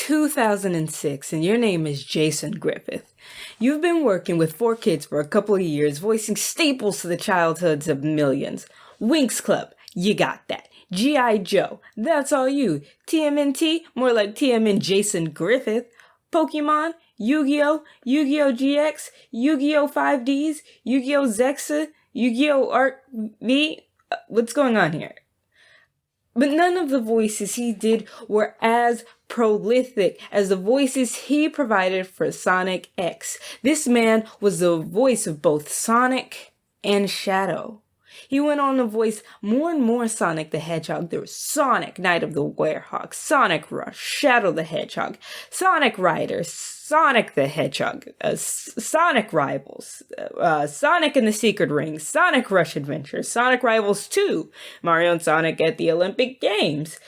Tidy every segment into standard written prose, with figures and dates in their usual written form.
2006 and your name is Jason Griffith. You've been working with 4Kids for a couple of years, voicing staples to the childhoods of millions. Winx Club, you got that. G.I. Joe, that's all you. TMNT, more like TMN Jason Griffith. Pokemon, Yu-Gi-Oh!, Yu-Gi-Oh! GX, Yu-Gi-Oh! 5Ds, Yu-Gi-Oh! Zexa, Yu-Gi-Oh! Arc V. What's going on here? But none of the voices he did were as prolific as the voices he provided for Sonic X. This man was the voice of both Sonic and Shadow. He went on to voice more and more Sonic the Hedgehog. There was Sonic, Knight of the Werehog, Sonic Rush, Shadow the Hedgehog, Sonic Riders, Sonic the Hedgehog, Sonic Rivals, Sonic and the Secret Ring, Sonic Rush Adventure, Sonic Rivals 2, Mario and Sonic at the Olympic Games,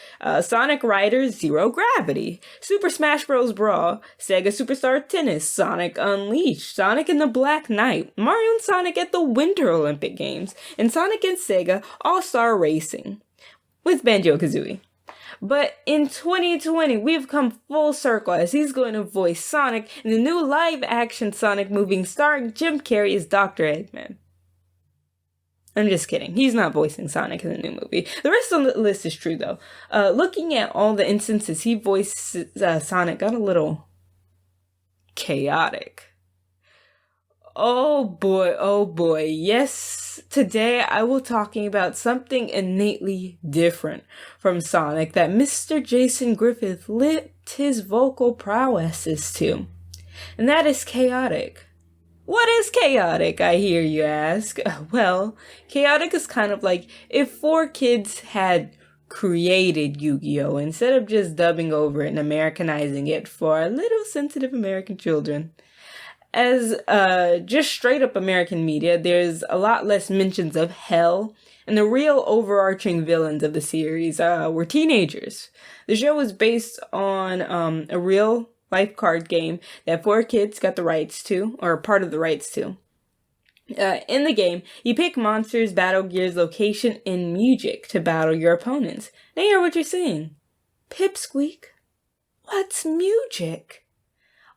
Sonic Riders Zero Gravity, Super Smash Bros. Brawl, Sega Superstar Tennis, Sonic Unleashed, Sonic and the Black Knight, Mario and Sonic at the Winter Olympic Games, and Sonic and Sega All-Star Racing with Banjo-Kazooie. But in 2020, we've come full circle as he's going to voice Sonic in the new live-action Sonic movie starring Jim Carrey as Dr. Eggman. I'm just kidding. He's not voicing Sonic in the new movie. The rest of the list is true, though. Looking at all the instances he voiced Sonic got a little chaotic. Oh boy, yes, today I will talking about something innately different from Sonic that Mr. Jason Griffith lit his vocal prowesses to, and that is chaotic. What is chaotic, I hear you ask? Well, chaotic is kind of like if 4Kids had created Yu-Gi-Oh! Instead of just dubbing over it and Americanizing it for little sensitive American children. As just straight up American media, there's a lot less mentions of hell, and the real overarching villains of the series were teenagers. The show was based on a real life card game that 4Kids got the rights to, or part of the rights to. In the game, you pick monsters, battle gears, location, and music to battle your opponents. Now hear what you're saying. Pipsqueak? What's music?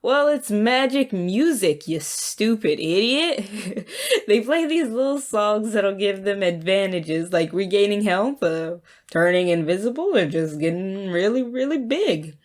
Well, it's magic music, you stupid idiot. They play these little songs that'll give them advantages like regaining health, turning invisible, or just getting really, really big.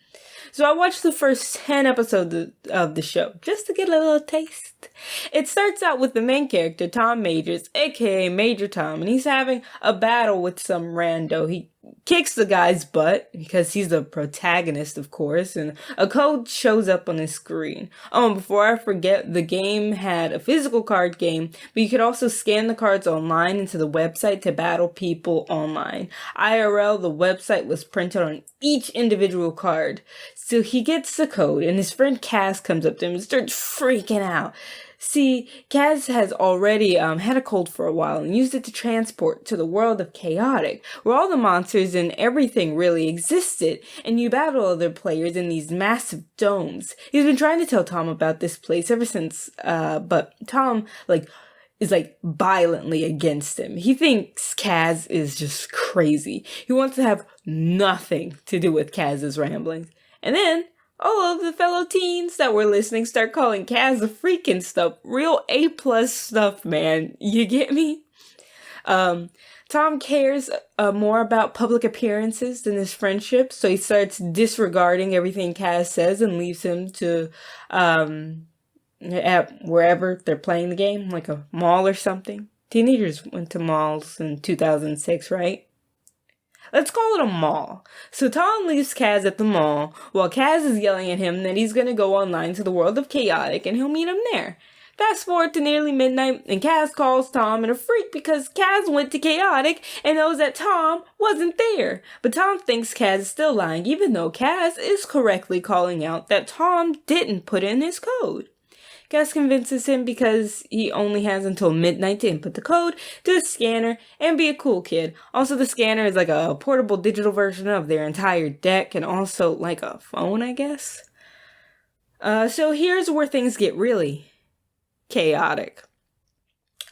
So I watched the first 10 episodes of the show just to get a little taste. It starts out with the main character, Tom Majors, aka Major Tom, and he's having a battle with some rando. He kicks the guy's butt because he's the protagonist, of course, and a code shows up on his screen. Oh, and before I forget, the game had a physical card game, but you could also scan the cards online into the website to battle people online. IRL, the website was printed on each individual card. So he gets the code, and his friend Kaz comes up to him and starts freaking out. See, Kaz has already had a cold for a while and used it to transport to the world of Chaotic, where all the monsters and everything really existed, and you battle other players in these massive domes. He's been trying to tell Tom about this place ever since, but Tom, is violently against him. He thinks Kaz is just crazy. He wants to have nothing to do with Kaz's ramblings. And then all of the fellow teens that were listening start calling Kaz a freak and stuff. Real A+ stuff, man. You get me? Tom cares more about public appearances than his friendship, so he starts disregarding everything Kaz says and leaves him to at wherever they're playing the game, like a mall or something. Teenagers went to malls in 2006, right? Let's call it a mall. So Tom leaves Kaz at the mall, while Kaz is yelling at him that he's going to go online to the world of Chaotic and he'll meet him there. Fast forward to nearly midnight, and Kaz calls Tom a freak because Kaz went to Chaotic and knows that Tom wasn't there. But Tom thinks Kaz is still lying, even though Kaz is correctly calling out that Tom didn't put in his code. Kaz convinces him because he only has until midnight to input the code to the scanner and be a cool kid. Also, the scanner is like a portable digital version of their entire deck and also like a phone, I guess. So here's where things get really chaotic.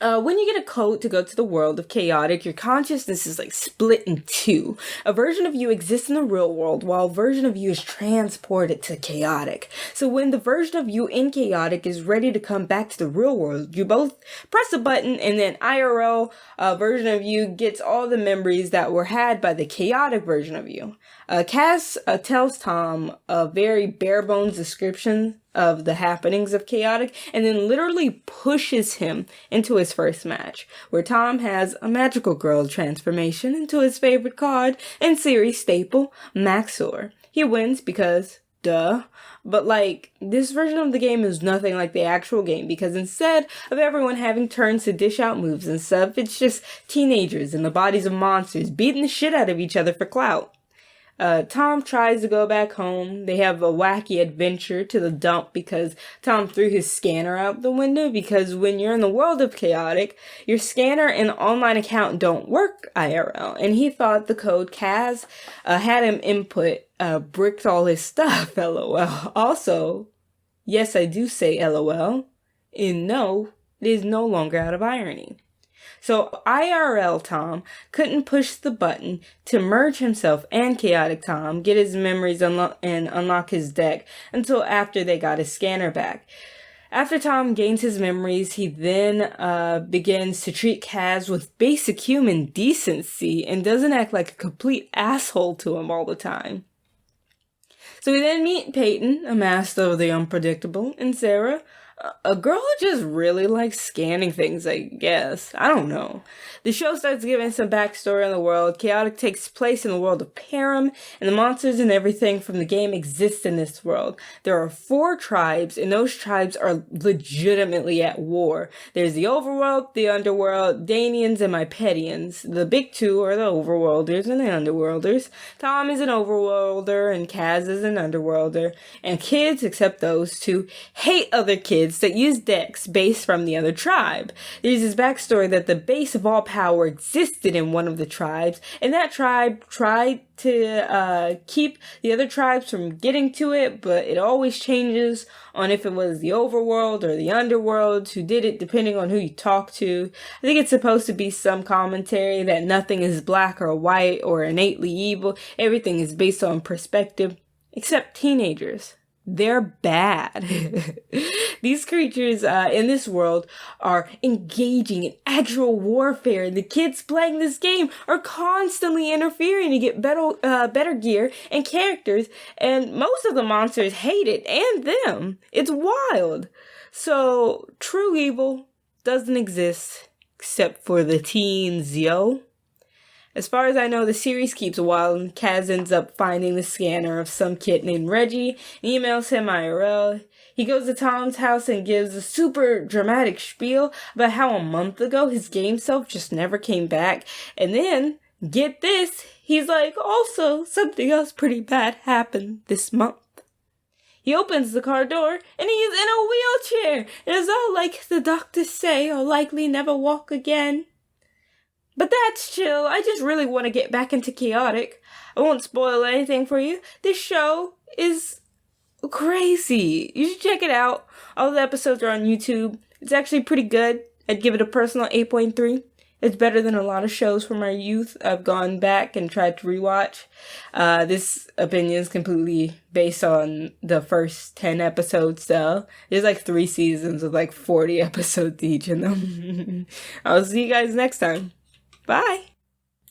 When you get a code to go to the world of chaotic, your consciousness is like split in two. A version of you exists in the real world, while a version of you is transported to chaotic. So when the version of you in chaotic is ready to come back to the real world, you both press a button, and then IRL version of you gets all the memories that were had by the chaotic version of you. Kaz tells Tom a very bare bones description of the happenings of chaotic, and then literally pushes him into his first match, where Tom has a magical girl transformation into his favorite card and series staple, Maxor. He wins because, duh. But like, this version of the game is nothing like the actual game, because instead of everyone having turns to dish out moves and stuff, it's just teenagers in the bodies of monsters beating the shit out of each other for clout. Tom tries to go back home. They have a wacky adventure to the dump because Tom threw his scanner out the window, because when you're in the world of chaotic, your scanner and online account don't work IRL. And he thought the code Kaz had him input bricked all his stuff, LOL. Also, yes, I do say LOL, and no, it is no longer out of irony. So IRL Tom couldn't push the button to merge himself and Chaotic Tom, get his memories and unlock his deck until after they got his scanner back. After Tom gains his memories, he then begins to treat Kaz with basic human decency and doesn't act like a complete asshole to him all the time. So we then meet Peyton, a master of the unpredictable, and Sarah, a girl who just really likes scanning things, I guess. I don't know. The show starts giving some backstory on the world. Chaotic takes place in the world of Param, and the monsters and everything from the game exist in this world. There are 4 tribes, and those tribes are legitimately at war. There's the overworld, the underworld, Danians, and Mypedians. The big 2 are the overworlders and the underworlders. Tom is an overworlder, and Kaz is an underworlder. And kids, except those 2, hate other kids that use decks based from the other tribe. There's this backstory that the base of all power existed in one of the tribes, and that tribe tried to keep the other tribes from getting to it, but it always changes on if it was the overworld or the underworld who did it, depending on who you talk to. I think it's supposed to be some commentary that nothing is black or white or innately evil. Everything is based on perspective, except teenagers. They're bad. These creatures in this world are engaging in actual warfare. The kids playing this game are constantly interfering to get better gear and characters, and most of the monsters hate it and them. It's wild. So, true evil doesn't exist except for the teens, yo. As far as I know, the series keeps wild, and Kaz ends up finding the scanner of some kid named Reggie and emails him IRL. He goes to Tom's house and gives a super dramatic spiel about how a month ago his game self just never came back. And then, get this, he's like, also, something else pretty bad happened this month. He opens the car door, and he's in a wheelchair. It is all like the doctors say, he'll likely never walk again. But that's chill. I just really want to get back into Chaotic. I won't spoil anything for you. This show is crazy. You should check it out. All the episodes are on YouTube. It's actually pretty good. I'd give it a personal 8.3. It's better than a lot of shows from our youth I've gone back and tried to rewatch. This opinion is completely based on the first 10 episodes, though. There's like 3 seasons with like 40 episodes each in them. I'll see you guys next time. Bye.